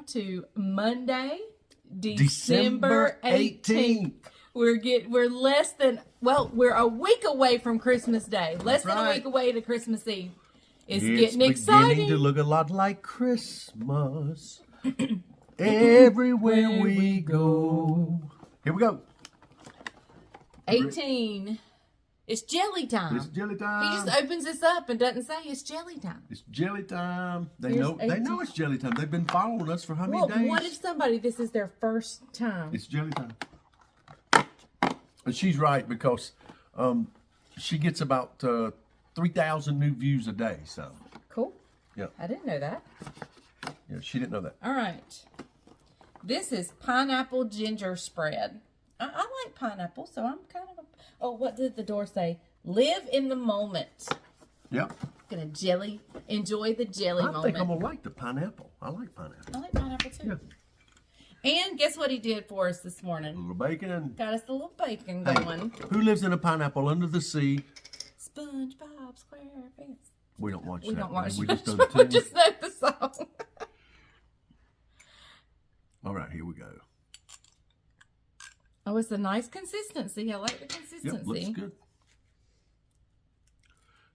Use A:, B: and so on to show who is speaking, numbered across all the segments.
A: welcome to Monday, December 18th. We're less than, we're a week away from Christmas Day. Less than a week away to Christmas Eve. It's getting exciting.
B: Beginning to look a lot like Christmas everywhere we go. Here we go.
A: 18. It's jelly time.
B: It's jelly time.
A: He just opens this up and doesn't say it's jelly time.
B: It's jelly time. They know it's jelly time. They've been following us for how many days?
A: What if this is their first time?
B: It's jelly time. And she's right, because she gets about 3,000 new views a day. So
A: cool.
B: Yeah.
A: I didn't know that.
B: Yeah, she didn't know that.
A: All right. This is pineapple ginger spread. I like pineapple, so I'm kind of what did the door say? Live in the moment.
B: Yep.
A: Gonna enjoy the jelly moment.
B: I think I'm gonna like the pineapple. I like pineapple.
A: I like pineapple too. Yeah. And guess what he did for us this morning?
B: A little bacon.
A: Got us a little bacon going.
B: Hey, who lives in a pineapple under the sea?
A: SpongeBob SquarePants.
B: We don't watch that.
A: We don't watch
B: We
A: that.
B: just know the
A: We just know the song.
B: All right, here we go.
A: Oh, it's a nice consistency. I like the consistency.
B: Yep, looks good.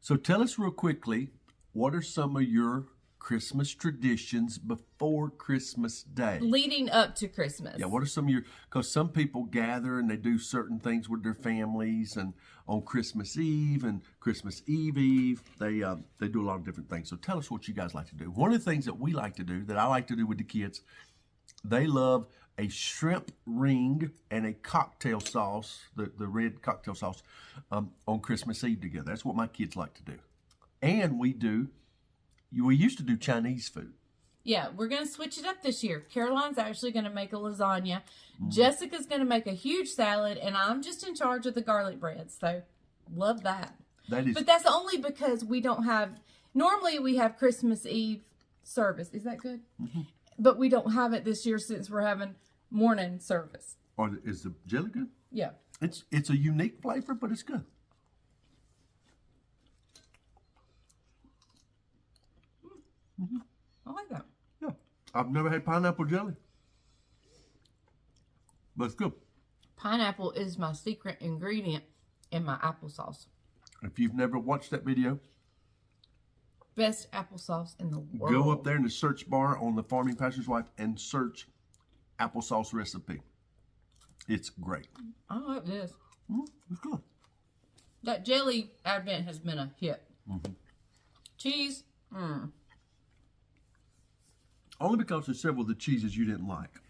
B: So tell us real quickly, what are some of your Christmas traditions before Christmas Day?
A: Leading up to Christmas.
B: Yeah, what are some of your, because some people gather and they do certain things with their families, and on Christmas Eve and Christmas Eve, they do a lot of different things. So tell us what you guys like to do. One of the things that we like to do, that I like to do with the kids, they love a shrimp ring and a cocktail sauce, the red cocktail sauce, on Christmas Eve together. That's what my kids like to do. And we used to do Chinese food.
A: Yeah, we're going to switch it up this year. Caroline's actually going to make a lasagna. Jessica's going to make a huge salad, and I'm just in charge of the garlic bread. So, love that. But that's only because we don't have, normally we have Christmas Eve service. Is that good? Mm-hmm. But we don't have it this year since we're having morning service.
B: Or is the jelly good?
A: Yeah.
B: It's a unique flavor, but it's good.
A: Mm-hmm. I like that.
B: Yeah. I've never had pineapple jelly, but it's good.
A: Pineapple is my secret ingredient in my applesauce.
B: If you've never watched that video,
A: best applesauce in the world.
B: Go up there in the search bar on the Farming Pastor's Wife and search applesauce recipe. It's great.
A: I like this.
B: It's good.
A: That jelly advent has been a hit.
B: Mm-hmm.
A: Cheese.
B: Only because there's several of the cheeses you didn't like.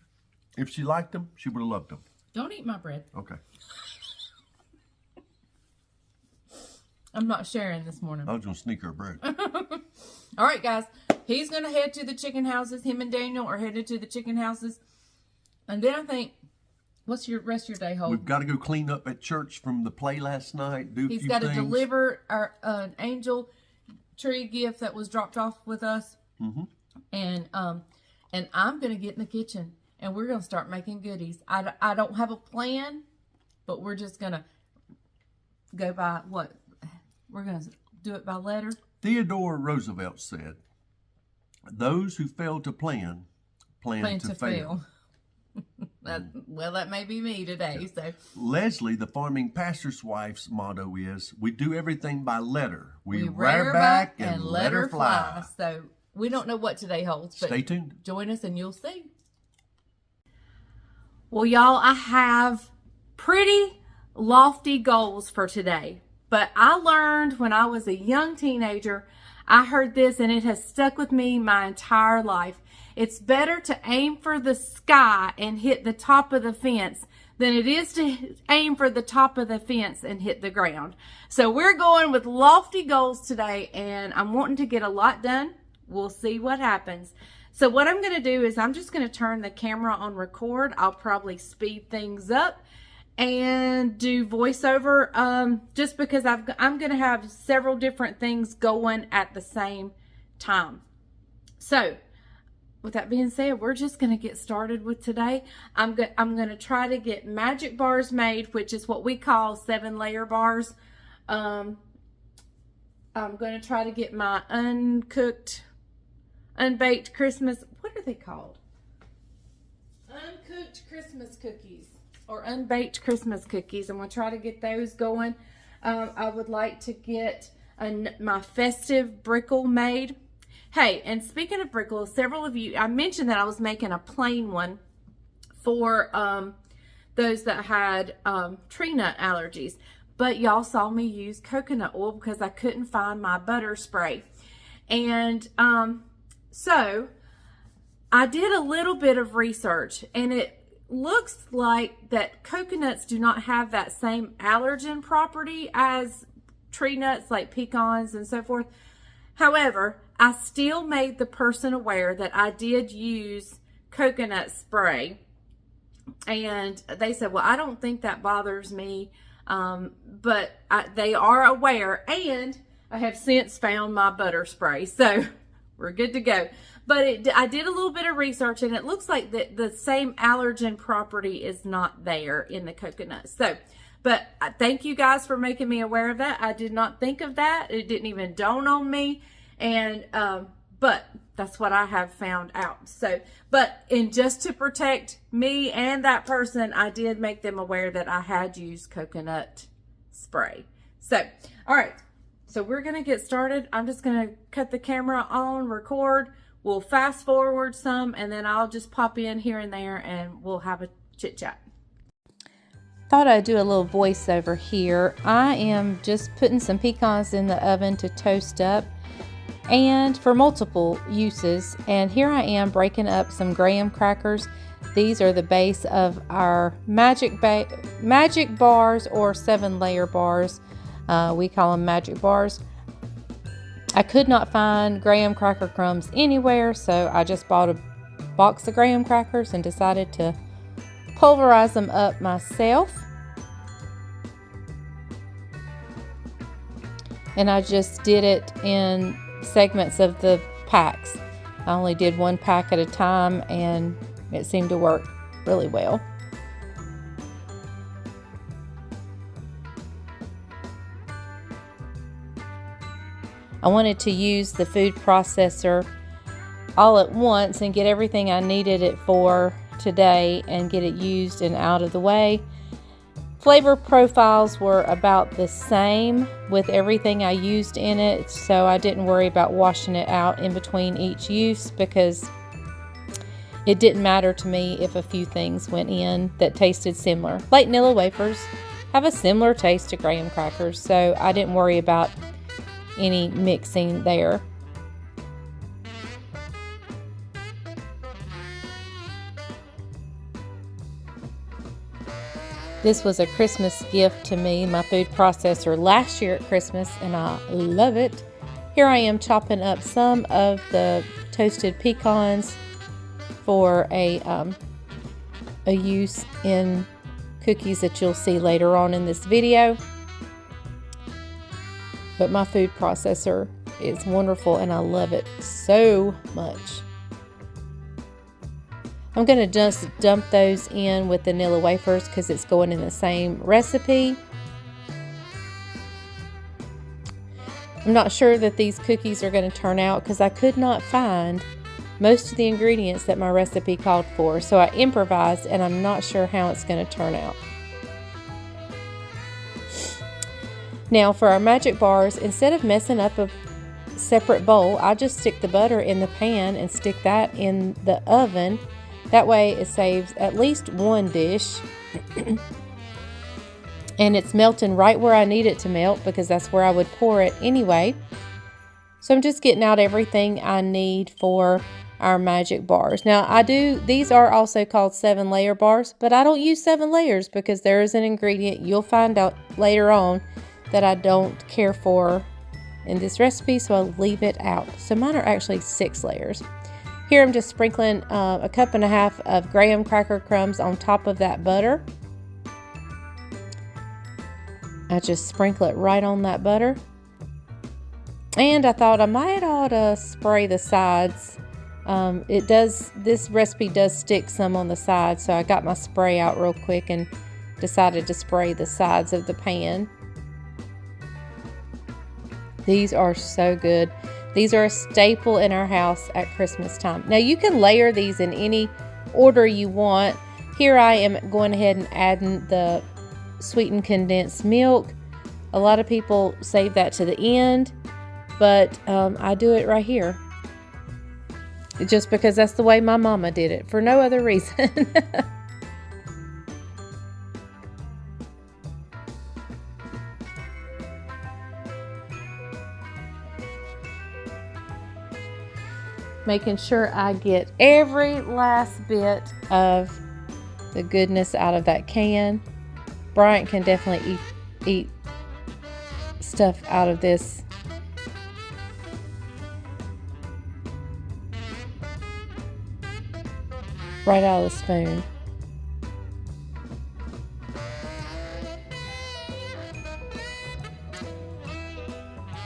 B: If she liked them, she would have loved them.
A: Don't eat my bread.
B: Okay.
A: I'm not sharing this morning.
B: I was going to sneak her bread.
A: All right, guys. He's going to head to the chicken houses. Him and Daniel are headed to the chicken houses. And then I think, what's your rest of your day hold?
B: We've got to go clean up at church from the play last night.
A: He's got to deliver an angel tree gift that was dropped off with us.
B: Mm-hmm.
A: And I'm going to get in the kitchen. And we're going to start making goodies. I don't have a plan, but we're just going to go by what? We're going to do it by letter.
B: Theodore Roosevelt said, "Those who fail to plan to fail."
A: That may be me today. Yeah. So
B: Leslie, the Farming Pastor's Wife's motto is, "We do everything by letter. We
A: rear back and let her fly." So we don't know what today holds, but
B: stay tuned.
A: Join us and you'll see. Well, y'all, I have pretty lofty goals for today. But I learned when I was a young teenager, I heard this and it has stuck with me my entire life. It's better to aim for the sky and hit the top of the fence than it is to aim for the top of the fence and hit the ground. So we're going with lofty goals today, and I'm wanting to get a lot done. We'll see what happens. So what I'm going to do is I'm just going to turn the camera on record. I'll probably speed things up and do voiceover just because I'm going to have several different things going at the same time. So with that being said, we're just going to get started with today. I'm going to try to get magic bars made, which is what we call 7-layer bars. I'm going to try to get my unbaked Christmas, what are they called? uncooked Christmas cookies or unbaked Christmas cookies. I'm going to try to get those going. I would like to get my festive brickle made. Hey, and speaking of brickle, several of you, I mentioned that I was making a plain one for those that had tree nut allergies. But y'all saw me use coconut oil because I couldn't find my butter spray. And so I did a little bit of research, and it looks like that coconuts do not have that same allergen property as tree nuts like pecans and so forth. However, I still made the person aware that I did use coconut spray, and they said, well, I don't think that bothers me, but they are aware, and I have since found my butter spray, so we're good to go. But I did a little bit of research, and it looks like the same allergen property is not there in the coconut. So, but thank you guys for making me aware of that. I did not think of that. It didn't even dawn on me. And, but that's what I have found out. So, and just to protect me and that person, I did make them aware that I had used coconut spray. So, all right. So we're going to get started. I'm just going to cut the camera on, record. We'll fast forward some, and then I'll just pop in here and there, and we'll have a chit chat. Thought I'd do a little voiceover here. I am just putting some pecans in the oven to toast up, and for multiple uses. And here I am breaking up some graham crackers. These are the base of our magic bars, or 7-layer bars. We call them magic bars. I could not find graham cracker crumbs anywhere, so I just bought a box of graham crackers and decided to pulverize them up myself. And I just did it in segments of the packs. I only did one pack at a time, and it seemed to work really well. I wanted to use the food processor all at once and get everything I needed it for today and get it used and out of the way. Flavor profiles were about the same with everything I used in it, so I didn't worry about washing it out in between each use, because it didn't matter to me if a few things went in that tasted similar. Like Nilla wafers have a similar taste to graham crackers, so I didn't worry about any mixing there. This was a Christmas gift to me, my food processor, last year at Christmas, and I love it. Here I am chopping up some of the toasted pecans for a use in cookies that you'll see later on in this video. But my food processor is wonderful, and I love it so much. I'm going to just dump those in with the Nilla wafers because it's going in the same recipe. I'm not sure that these cookies are going to turn out because I could not find most of the ingredients that my recipe called for. So I improvised, and I'm not sure how it's going to turn out. Now for our magic bars, instead of messing up a separate bowl, I just stick the butter in the pan and stick that in the oven. That way it saves at least one dish. And it's melting right where I need it to melt, because that's where I would pour it anyway. So I'm just getting out everything I need for our magic bars. Now these are also called 7-layer bars, but I don't use 7 layers because there is an ingredient you'll find out later on that I don't care for in this recipe, so I'll leave it out. So mine are actually 6 layers. Here I'm just sprinkling a cup and a half of graham cracker crumbs on top of that butter. I just sprinkle it right on that butter. And I thought I might ought to spray the sides. This recipe does stick some on the sides, so I got my spray out real quick and decided to spray the sides of the pan. These are so good. These are a staple in our house at Christmas time. Now you can layer these in any order you want. Here I am going ahead and adding the sweetened condensed milk. A lot of people save that to the end, but I do it right here. Just because that's the way my mama did it, for no other reason. Making sure I get every last bit of the goodness out of that can. Bryant can definitely eat stuff out of this. Right out of the spoon.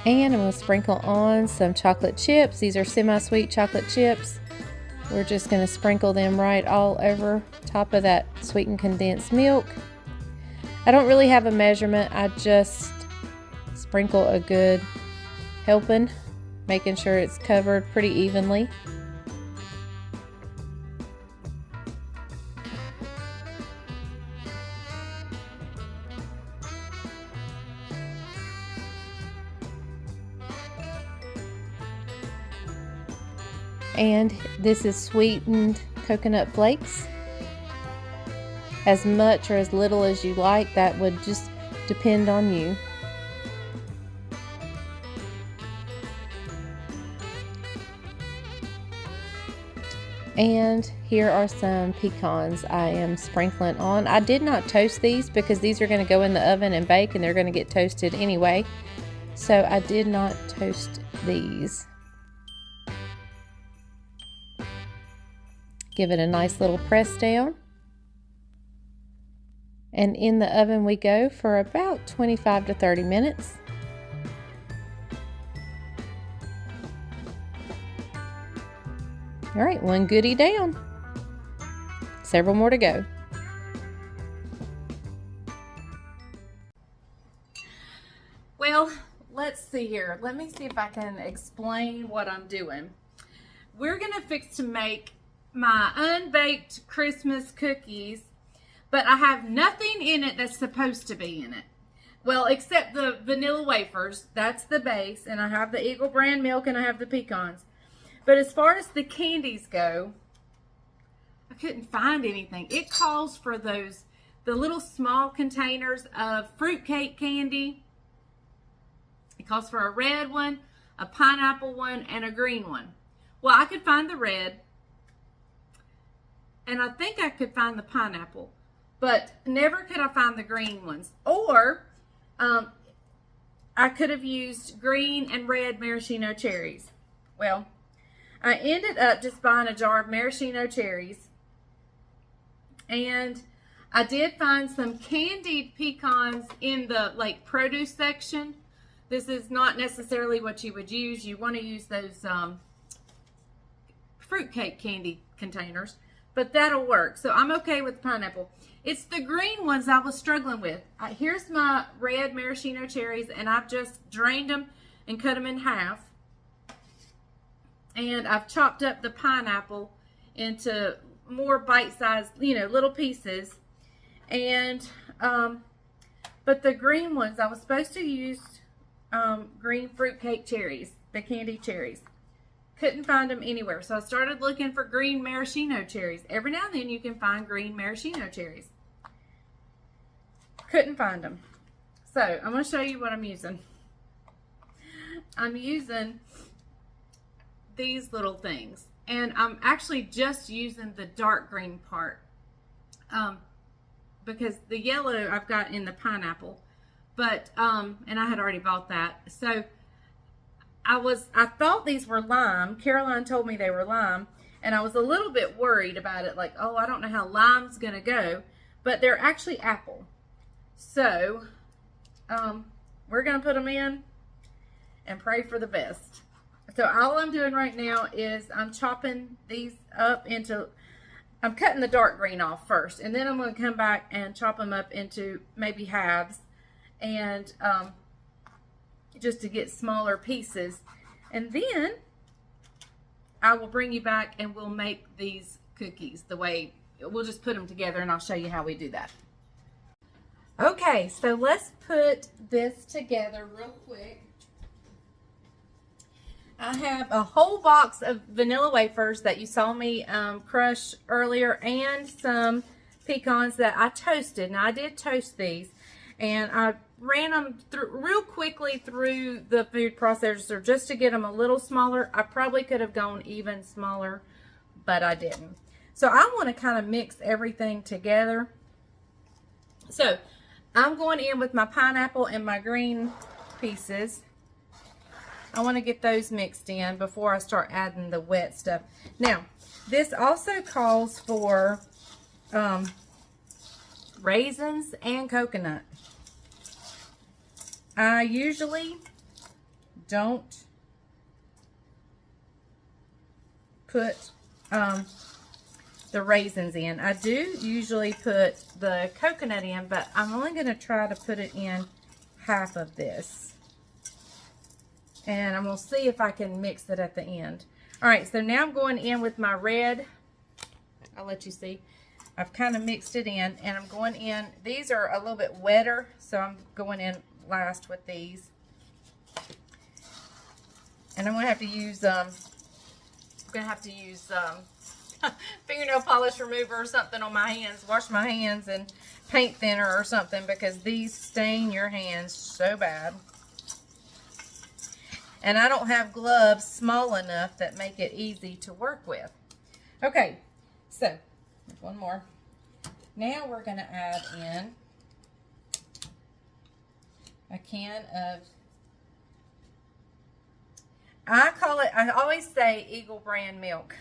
A: And I'm going to sprinkle on some chocolate chips. These are semi-sweet chocolate chips. We're just going to sprinkle them right all over top of that sweetened condensed milk. I don't really have a measurement. I just sprinkle a good helping, making sure it's covered pretty evenly. And this is sweetened coconut flakes. As much or as little as you like, that would just depend on you. And here are some pecans I am sprinkling on. I did not toast these because these are going to go in the oven and bake, and they're going to get toasted anyway. So I did not toast these. Give it a nice little press down. And in the oven we go for about 25 to 30 minutes. All right, one goodie down. Several more to go. Well, let's see here. Let me see if I can explain what I'm doing. We're gonna fix to make my unbaked Christmas cookies, but I have nothing in it that's supposed to be in it. Well, except the vanilla wafers. That's the base, and I have the Eagle brand milk, and I have the pecans. But as far as the candies go, I couldn't find anything. It calls for the little small containers of fruitcake candy. It calls for a red one, a pineapple one, and a green one. Well, I could find the red, and I think I could find the pineapple, but never could I find the green ones. Or I could have used green and red maraschino cherries. Well, I ended up just buying a jar of maraschino cherries, and I did find some candied pecans in the produce section. This is not necessarily what you would use. You want to use those fruitcake candy containers, but that'll work. So I'm okay with pineapple. It's the green ones I was struggling with. Here's my red maraschino cherries, and I've just drained them and cut them in half. And I've chopped up the pineapple into more bite-sized, little pieces. And, but the green ones, I was supposed to use green fruitcake cherries, the candied cherries. Couldn't find them anywhere. So I started looking for green maraschino cherries. Every now and then you can find green maraschino cherries. Couldn't find them. So I'm going to show you what I'm using. I'm using these little things, and I'm actually just using the dark green part because the yellow I've got in the pineapple, but and I had already bought that. So I thought these were lime. Caroline told me they were lime, and I was a little bit worried about it, like, oh, I don't know how lime's gonna go, but they're actually apple. So we're gonna put them in and pray for the best. So all I'm doing right now is I'm chopping these up into, I'm cutting the dark green off first, and then I'm going to come back and chop them up into maybe halves, and just to get smaller pieces. And then I will bring you back and we'll make these cookies the way we'll just put them together and I'll show you how we do that. Okay, so let's put this together real quick. I have a whole box of vanilla wafers that you saw me crush earlier, and some pecans that I toasted. Now I did toast these, and I ran them real quickly through the food processor just to get them a little smaller. I probably could have gone even smaller, but I didn't. So I want to kind of mix everything together. So I'm going in with my pineapple and my green pieces. I want to get those mixed in before I start adding the wet stuff. Now, this also calls for raisins and coconut. I usually don't put the raisins in. I do usually put the coconut in, but I'm only going to try to put it in half of this. And I'm going to see if I can mix it at the end. Alright, so now I'm going in with my red. I'll let you see. I've kind of mixed it in, and I'm going in. These are a little bit wetter, so I'm going in last with these. And I'm going to have to use fingernail polish remover or something on my hands. Wash my hands and paint thinner or something, because these stain your hands so bad. And I don't have gloves small enough that make it easy to work with. Okay, so one more. Now we're going to add in a can of, I always say Eagle brand milk.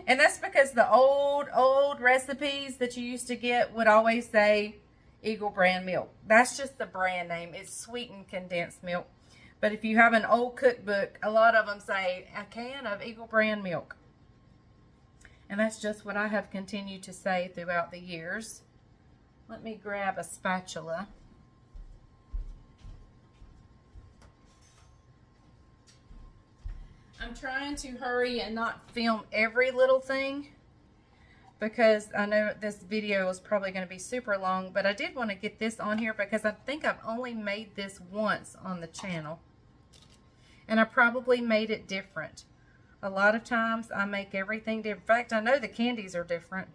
A: And that's because the old recipes that you used to get would always say Eagle brand milk. That's just the brand name. It's sweetened condensed milk. But if you have an old cookbook, a lot of them say a can of Eagle brand milk. And that's just what I have continued to say throughout the years. Let me grab a spatula. I'm trying to hurry and not film every little thing, because I know this video is probably going to be super long, but I did want to get this on here because I think I've only made this once on the channel. And I probably made it different. A lot of times I make everything different. In fact, I know the candies are different.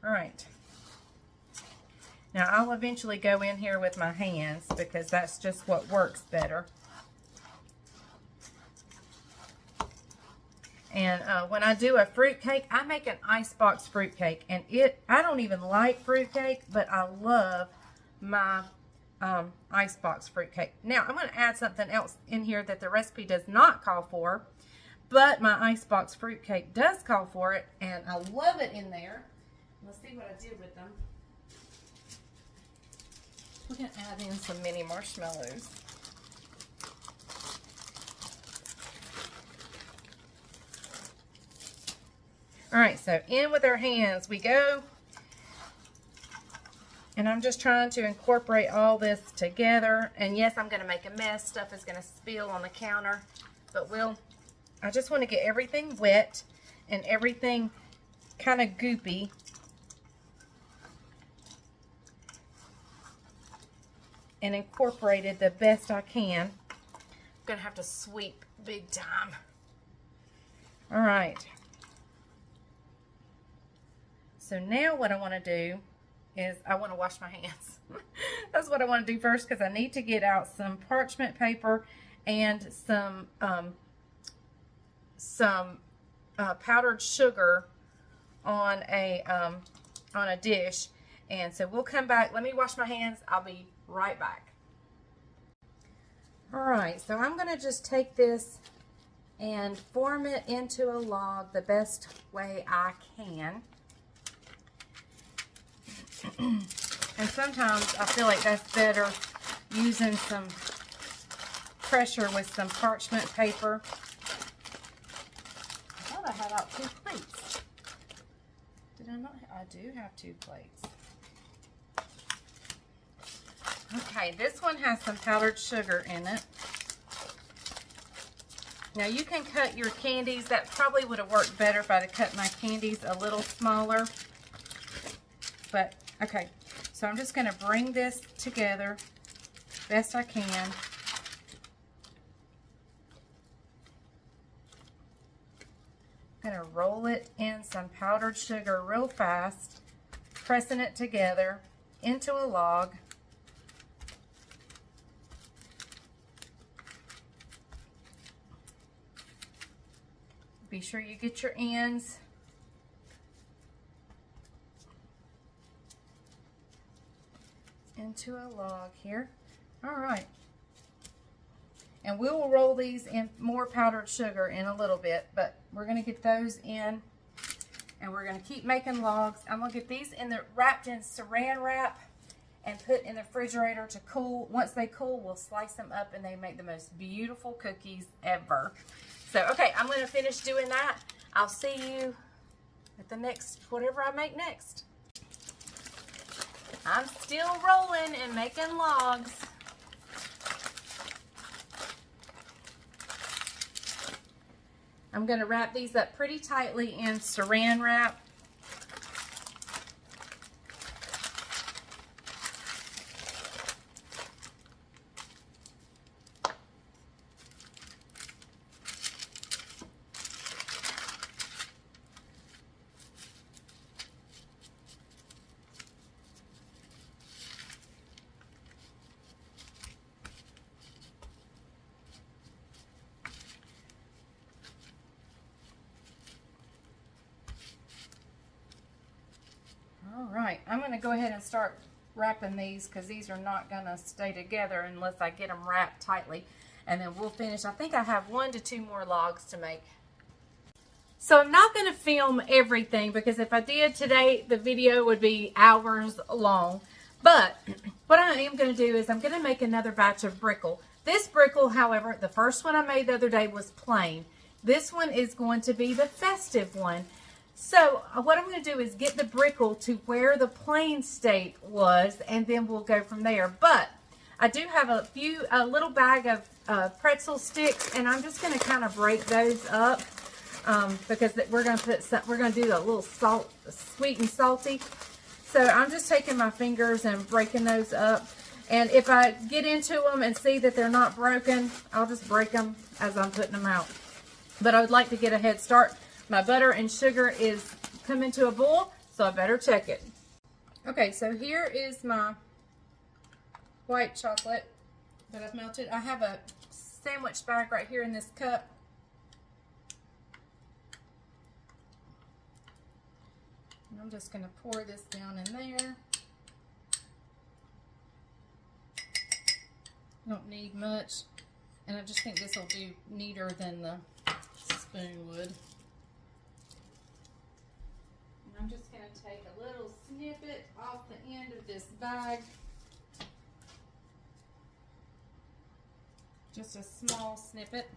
A: Alright. Now I'll eventually go in here with my hands because that's just what works better. And when I do a fruit cake, I make an icebox fruit cake. And I don't even like fruit cake, but I love my icebox fruit cake. Now, I'm going to add something else in here that the recipe does not call for, but my icebox fruit cake does call for it, and I love it in there. Let's see what I did with them. We're going to add in some mini marshmallows. Alright, so in with our hands we go. And I'm just trying to incorporate all this together. And yes, I'm going to make a mess. Stuff is going to spill on the counter. But I just want to get everything wet and everything kind of goopy. And incorporated the best I can. I'm going to have to sweep big time. Alright. So now what I want to do is I want to wash my hands. That's what I want to do first, because I need to get out some parchment paper and some powdered sugar on a dish. And so we'll come back. Let me wash my hands. I'll be right back. Alright, so I'm going to just take this and form it into a log the best way I can. And sometimes I feel like that's better using some pressure with some parchment paper. I thought I had out 2 plates. Did I not? I do have 2 plates. Okay, this one has some powdered sugar in it. Now you can cut your candies. That probably would have worked better if I'd have cut my candies a little smaller. But, okay. So I'm just going to bring this together best I can. I'm going to roll it in some powdered sugar real fast, pressing it together into a log. Be sure you get your ends into a log here. All right. And we will roll these in more powdered sugar in a little bit, but we're going to get those in and we're going to keep making logs. I'm going to get these wrapped in saran wrap and put in the refrigerator to cool. Once they cool, we'll slice them up and they make the most beautiful cookies ever. So, okay, I'm going to finish doing that. I'll see you at the next, whatever I make next. I'm still rolling and making logs. I'm going to wrap these up pretty tightly in saran wrap. Alright, I'm going to go ahead and start wrapping these because these are not going to stay together unless I get them wrapped tightly. And then we'll finish. I think I have 1 to 2 more logs to make. So I'm not going to film everything because if I did today, the video would be hours long. But what I am going to do is I'm going to make another batch of brickle. This brickle, however, the first one I made the other day was plain. This one is going to be the festive one. So what I'm going to do is get the brickle to where the plain state was, and then we'll go from there. But I do have a little bag of pretzel sticks, and I'm just going to kind of break those up because we're going to do a little sweet and salty. So I'm just taking my fingers and breaking those up. And if I get into them and see that they're not broken, I'll just break them as I'm putting them out. But I would like to get a head start. My butter and sugar is coming to a boil, so I better check it. Okay, so here is my white chocolate that I've melted. I have a sandwich bag right here in this cup. And I'm just going to pour this down in there. Don't need much, and I just think this will do neater than the spoon would. I'm just going to take a little snippet off the end of this bag. Just a small snippet.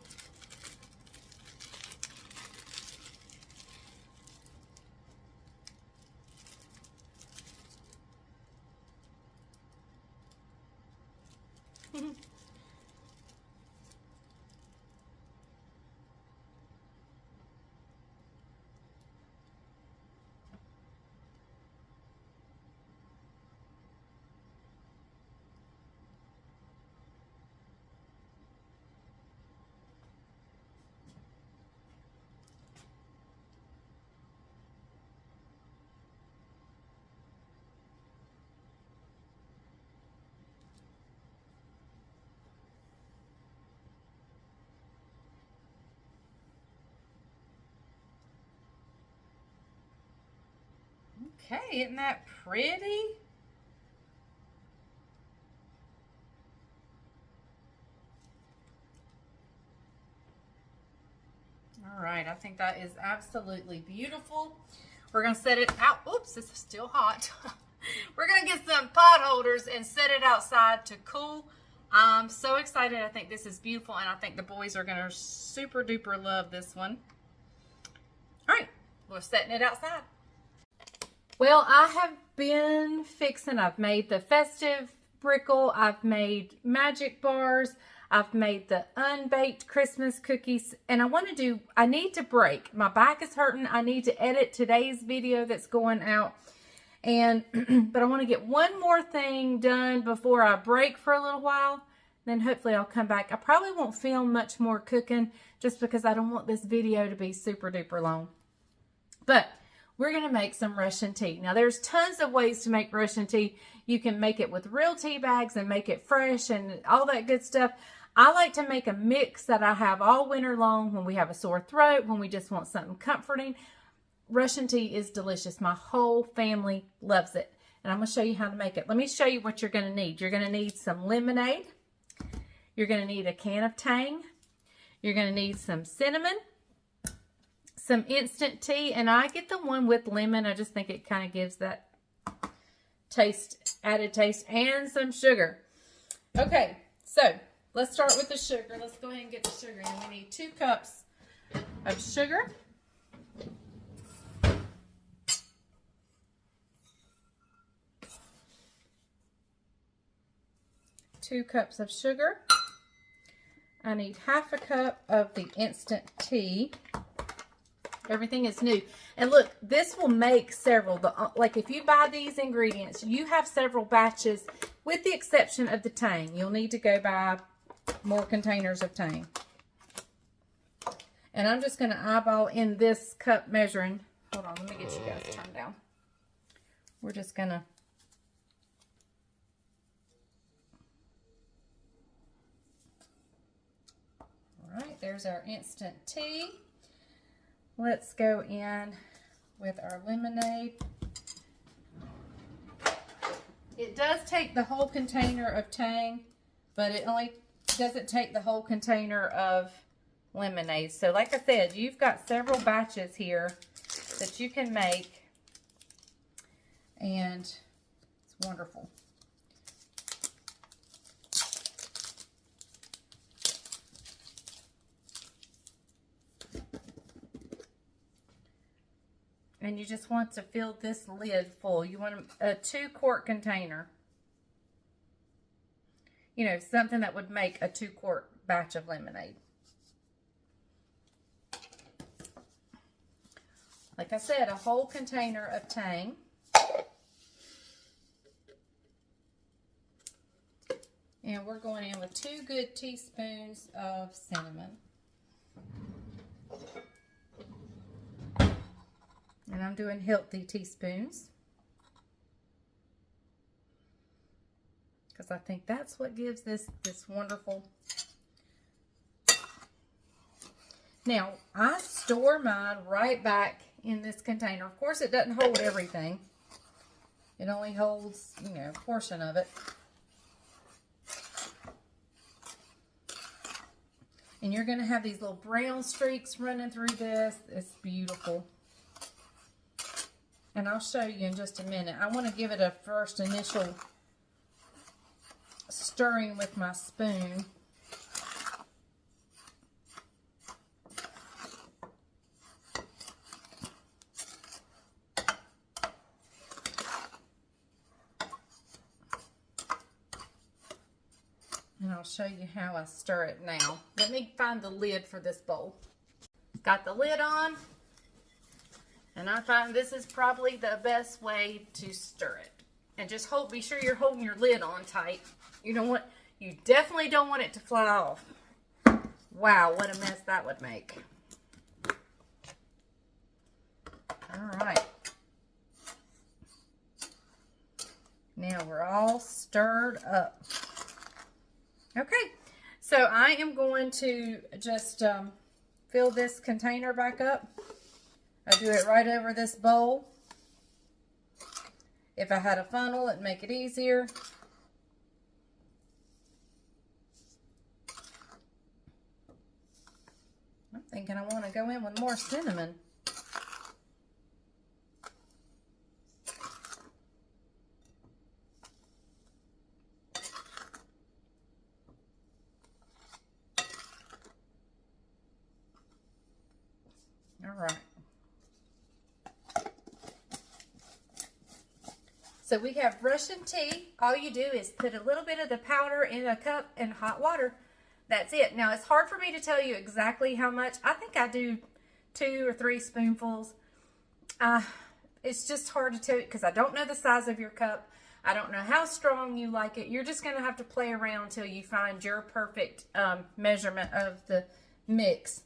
A: Okay, isn't that pretty? All right, I think that is absolutely beautiful. We're going to set it out. Oops, this is still hot. We're going to get some pot holders and set it outside to cool. I'm so excited. I think this is beautiful, and I think the boys are going to super duper love this one. All right, we're setting it outside. Well, I have been fixing. I've made the festive brickle. I've made magic bars. I've made the unbaked Christmas cookies, and I need to break. My back is hurting. I need to edit today's video that's going out. And, but I want to get one more thing done before I break for a little while. Then hopefully I'll come back. I probably won't film much more cooking just because I don't want this video to be super duper long. But we're going to make some Russian tea. Now there's tons of ways to make Russian tea. You can make it with real tea bags and make it fresh and all that good stuff. I like to make a mix that I have all winter long when we have a sore throat, when we just want something comforting. Russian tea is delicious. My whole family loves it. And I'm going to show you how to make it. Let me show you what you're going to need. You're going to need some lemonade. You're going to need a can of Tang. You're going to need some cinnamon, some instant tea, and I get the one with lemon. I just think it kind of gives that taste, added taste, and some sugar. Okay, so let's start with the sugar. Let's go ahead and get the sugar in. We need 2 cups of sugar. Two cups of sugar. I need half a cup of the instant tea. Everything is new. And look, this will make several. Like if you buy these ingredients, you have several batches with the exception of the Tang. You'll need to go buy more containers of Tang. And I'm just going to eyeball in this cup measuring. Hold on, let me get you guys turned down. We're just going to. Alright, there's our instant tea. Let's go in with our lemonade. It does take the whole container of Tang, but it only doesn't take the whole container of lemonade. So like I said, you've got several batches here that you can make, and it's wonderful. And you just want to fill this lid full. You want a 2-quart container. You know, something that would make a 2-quart batch of lemonade. Like I said, a whole container of Tang. And we're going in with 2 good teaspoons of cinnamon. And I'm doing healthy teaspoons, because I think that's what gives this wonderful. Now, I store mine right back in this container. Of course, it doesn't hold everything. It only holds, you know, a portion of it. And you're going to have these little brown streaks running through this. It's beautiful. And I'll show you in just a minute. I want to give it a first initial stirring with my spoon. And I'll show you how I stir it now. Let me find the lid for this bowl. Got the lid on. And I find this is probably the best way to stir it. And just be sure you're holding your lid on tight. You definitely don't want it to fly off. Wow, what a mess that would make. All right. Now we're all stirred up. Okay, so I am going to just fill this container back up. I do it right over this bowl. If I had a funnel, it'd make it easier. I'm thinking I want to go in with more cinnamon. All right. So we have Russian tea. All you do is put a little bit of the powder in a cup in hot water. that's it. Now, it's hard for me to tell you exactly how much. I think I do 2 or 3 spoonfuls. It's just hard to tell because I don't know the size of your cup. I don't know how strong you like it. You're just going to have to play around till you find your perfect measurement of the mix.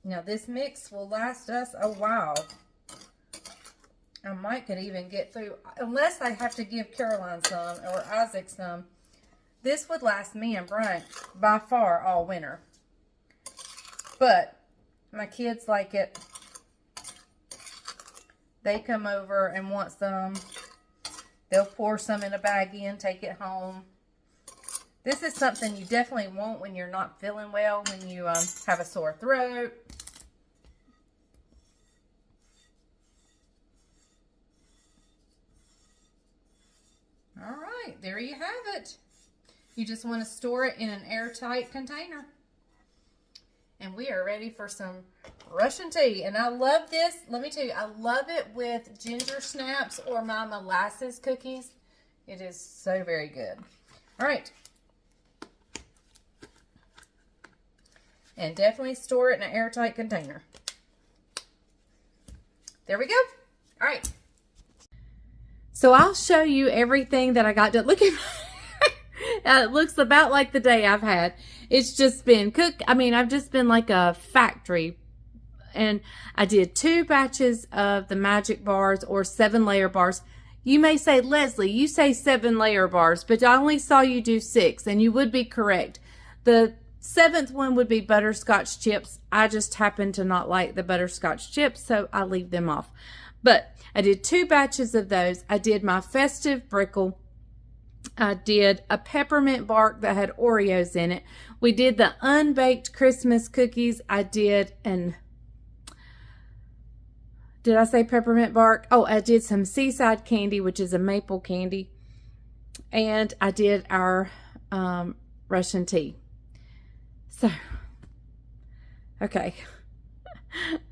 A: Now, this mix will last us a while. I might could even get through, unless I have to give Caroline some or Isaac some. This would last me and Brian by far all winter. But my kids like it. They come over and want some. They'll pour some in a baggie and take it home. This is something you definitely want when you're not feeling well, when you have a sore throat. All right, there you have it. You just want to store it in an airtight container. And we are ready for some Russian tea. And I love this. Let me tell you, I love it with ginger snaps or my molasses cookies. It is so very good. All right. And definitely store it in an airtight container. There we go. All right. So I'll show you everything that I got done. Look at it looks about like the day I've had. It's just been cooked. I mean, I've just been like a factory. And I did 2 batches of the magic bars or 7-layer bars. You may say, Leslie, you say 7-layer bars, but I only saw you do 6, and you would be correct. The 7th one would be butterscotch chips. I just happen to not like the butterscotch chips, so I leave them off. But I did 2 batches of those. I did my festive brickle. I did a peppermint bark that had Oreos in it. We did the unbaked Christmas cookies. I did did I say peppermint bark? Oh, I did some seaside candy, which is a maple candy. And I did our Russian tea. So, okay.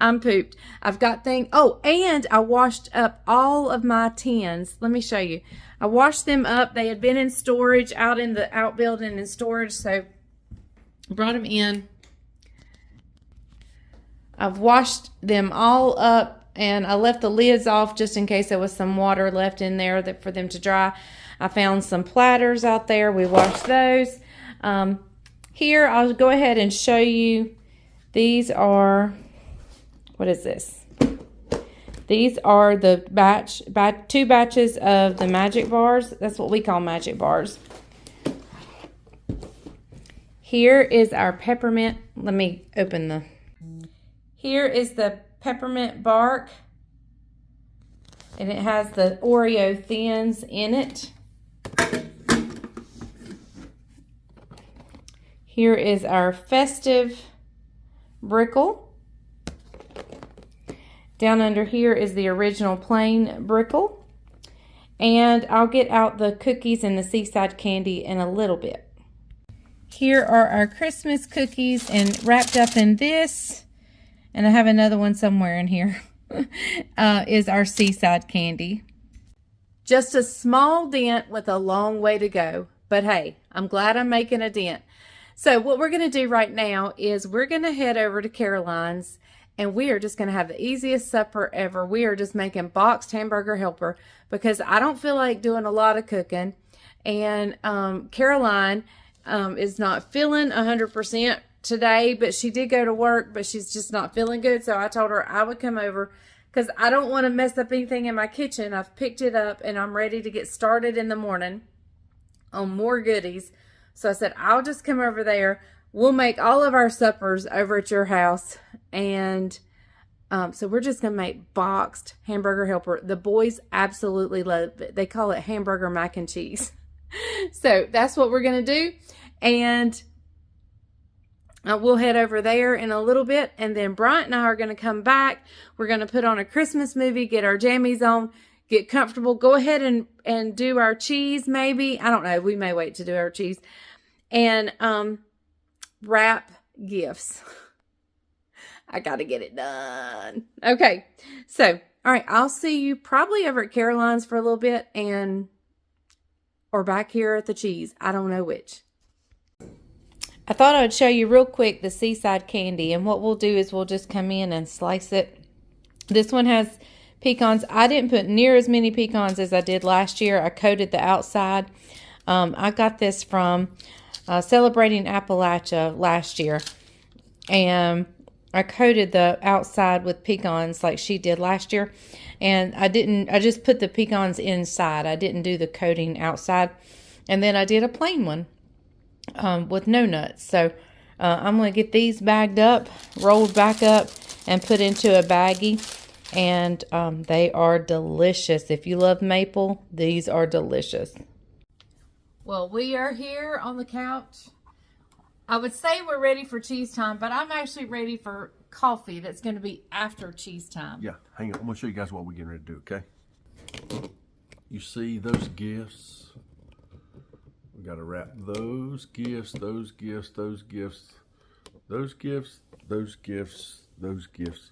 A: I'm pooped. I've got things. Oh, and I washed up all of my tins. Let me show you. I washed them up. They had been in storage out in the outbuilding in storage. So I brought them in. I've washed them all up and I left the lids off just in case there was some water left in there for them to dry. I found some platters out there. We washed those. Here, I'll go ahead and show you. These are... What is this? These are the 2 batches of the magic bars. That's what we call magic bars. Here is our peppermint. Let me open the... Here is the peppermint bark. And it has the Oreo thins in it. Here is our festive brickle. Down under here is the original plain brickle. And I'll get out the cookies and the seaside candy in a little bit. Here are our Christmas cookies and wrapped up in this, and I have another one somewhere in here, is our seaside candy. Just a small dent with a long way to go. But hey, I'm glad I'm making a dent. So what we're going to do right now is we're going to head over to Caroline's. And we are just going to have the easiest supper ever. We are just making boxed hamburger helper because I don't feel like doing a lot of cooking. And Caroline is not feeling 100% today, but she did go to work, but she's just not feeling good. So I told her I would come over because I don't want to mess up anything in my kitchen. I've picked it up and I'm ready to get started in the morning on more goodies. So I said, I'll just come over there. We'll make all of our suppers over at your house. And so we're just going to make boxed hamburger helper. The boys absolutely love it. They call it hamburger mac and cheese. So that's what we're going to do. And we'll head over there in a little bit. And then Bryant and I are going to come back. We're going to put on a Christmas movie, get our jammies on, get comfortable. Go ahead and do our cheese maybe. I don't know. We may wait to do our cheese. And wrap gifts. I got to get it done. Okay. So, all right. I'll see you probably over at Caroline's for a little bit or back here at the cheese. I don't know which. I thought I would show you real quick the seaside candy. And what we'll do is we'll just come in and slice it. This one has pecans. I didn't put near as many pecans as I did last year. I coated the outside. I got this from Celebrating Appalachia last year. And I coated the outside with pecans like she did last year. And I just put the pecans inside. I didn't do the coating outside. And then I did a plain one with no nuts. So I'm going to get these bagged up, rolled back up, and put into a baggie. And they are delicious. If you love maple, these are delicious. Well, we are here on the couch. I would say we're ready for cheese time, but I'm actually ready for coffee that's going to be after cheese time.
B: Yeah, hang on. I'm going to show you guys what we're getting ready to do, okay? You see those gifts? We got to wrap those gifts, those gifts, those gifts, those gifts, those gifts, those gifts.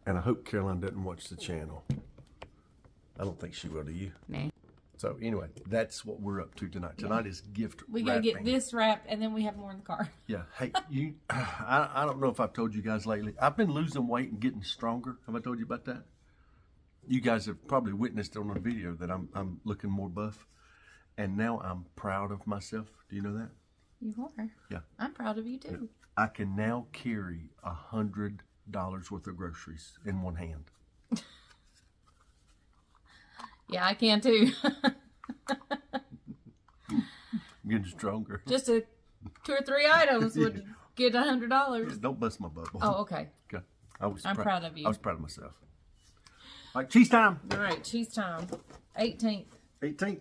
B: And I hope Caroline doesn't watch the channel. I don't think she will, do you?
A: Nah.
B: So anyway, that's what we're up to tonight. Tonight is gift
A: We
B: wrapping.
A: got to get this wrapped, and then we have more in the car.
B: Yeah. Hey, I don't know if I've told you guys lately. I've been losing weight and getting stronger. Have I told you about that? You guys have probably witnessed on the video that I'm looking more buff. And now I'm proud of myself. Do you know that?
A: You are.
B: Yeah.
A: I'm proud of you, too.
B: I can now carry $100 worth of groceries in one hand.
A: Yeah, I can, too.
B: I'm getting stronger.
A: Just 2 or 3 items would get $100.
B: Don't bust my bubble.
A: Oh, okay.
B: Okay.
A: I'm proud of you.
B: I was proud of myself. All right, cheese time.
A: All right, cheese time. 18th.
B: 18th.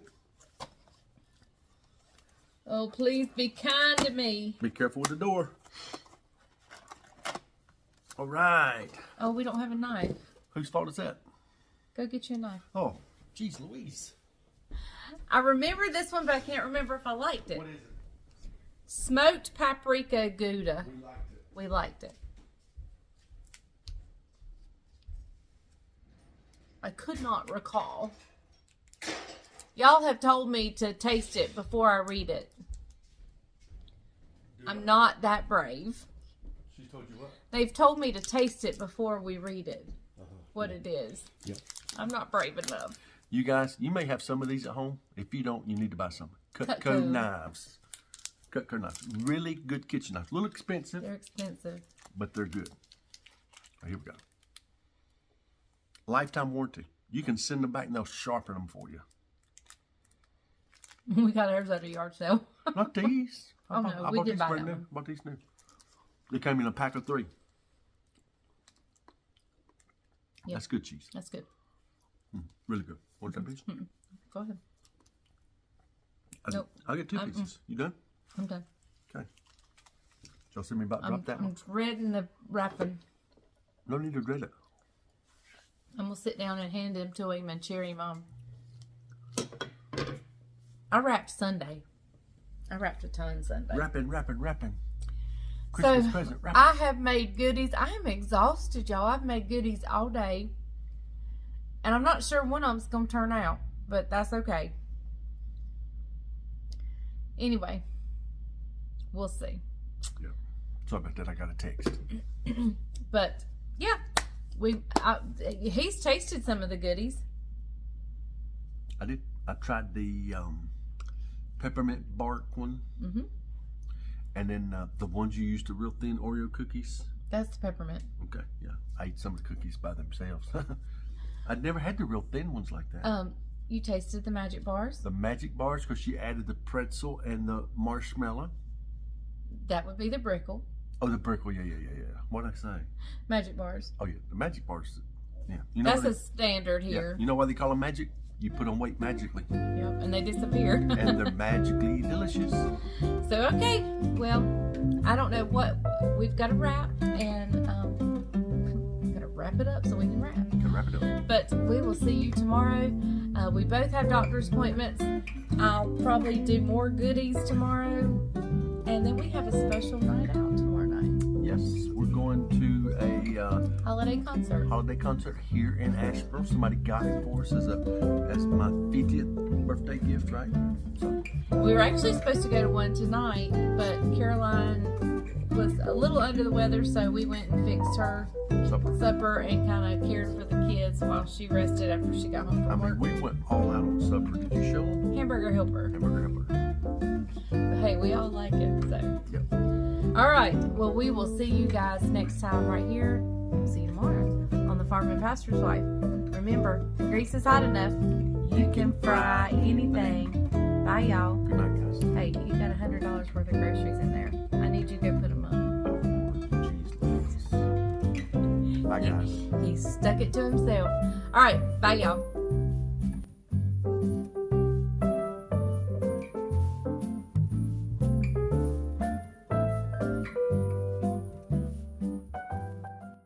A: Oh, please be kind to me.
B: Be careful with the door. All right.
A: Oh, we don't have a knife.
B: Whose fault is that?
A: Go get you a knife.
B: Oh, geez Louise.
A: I remember this one, but I can't remember if I liked it.
B: What is it?
A: Smoked paprika Gouda.
B: We liked it.
A: We liked it. I could not recall. Y'all have told me to taste it before I read it. I'm not that brave.
B: She told you what?
A: They've told me to taste it before we read it. What it is.
B: Yep.
A: I'm not brave enough.
B: You guys, you may have some of these at home. If you don't, you need to buy some. Cutco knives. Cutco knives. Really good kitchen knives. A little expensive.
A: They're expensive.
B: But they're good. Right, here we go. Lifetime warranty. You can send them back and they'll sharpen them for you.
A: We got ours at a yard sale.
B: Not these.
A: Oh, no, we did buy that
B: new.
A: one.
B: Bought these new. They came in a pack of 3.
A: Yep.
B: That's good cheese.
A: That's good.
B: Really good. Want that piece?
A: Go ahead. Nope.
B: I'll get 2 pieces. You done?
A: I'm done.
B: Okay. Y'all see me about to drop that
A: I'm
B: one?
A: dreading the wrapping.
B: No need to dread it.
A: I'm going to sit down and hand him to him and cheer him on. I wrapped Sunday. I wrapped a ton Sunday.
B: Wrapping. Christmas present wrapping.
A: I have made goodies. I am exhausted, y'all. I've made goodies all day. And I'm not sure one of them's going to turn out. But that's okay. Anyway. We'll see.
B: Yeah. Sorry about that. I got a text.
A: But, yeah. He's tasted some of the goodies.
B: I did. I tried the peppermint bark one.
A: Mm-hmm.
B: And then the ones you use, the real thin Oreo cookies.
A: That's the peppermint.
B: Okay, yeah. I ate some of the cookies by themselves. I'd never had the real thin ones like that.
A: You tasted the magic bars?
B: The magic bars, because she added the pretzel and the marshmallow.
A: That would be the brickle.
B: Oh, the brickle, yeah. What did I say?
A: Magic bars.
B: Oh, yeah, the magic bars. Yeah, you know
A: that's a standard here.
B: Yeah. You know why they call them magic? You put on weight magically.
A: Yep, and they disappear.
B: And they're magically delicious.
A: So, okay. Well, I don't know what. We've got to wrap, and we've got to wrap it up so we can wrap.
B: Wrap it up.
A: But we will see you tomorrow. We both have doctor's appointments. I'll probably do more goodies tomorrow. And then we have a special night out tomorrow night.
B: Yes, we're going to a
A: holiday concert.
B: Holiday concert here in Asheboro. Somebody got it for us as my 50th birthday gift, right? So,
A: We were actually supposed to go to one tonight, but Caroline was a little under the weather, so we went and fixed her supper and kind of cared for the kids while she rested after she got home from work.
B: we went all out on supper. Did you show them?
A: Hamburger helper.
B: Hamburger helper.
A: But hey, we all like it, so.
B: Yep.
A: All right. Well, we will see you guys next time right here. We'll see you tomorrow on The Farm and Pastor's Wife. Remember, the grease is hot enough. You can fry anything. Bye, y'all.
B: Good night, guys.
A: Hey, you got $100 worth of groceries in there. I need you to go put them up.
B: Jeez. Bye, guys.
A: He stuck it to himself. All right. Bye, y'all.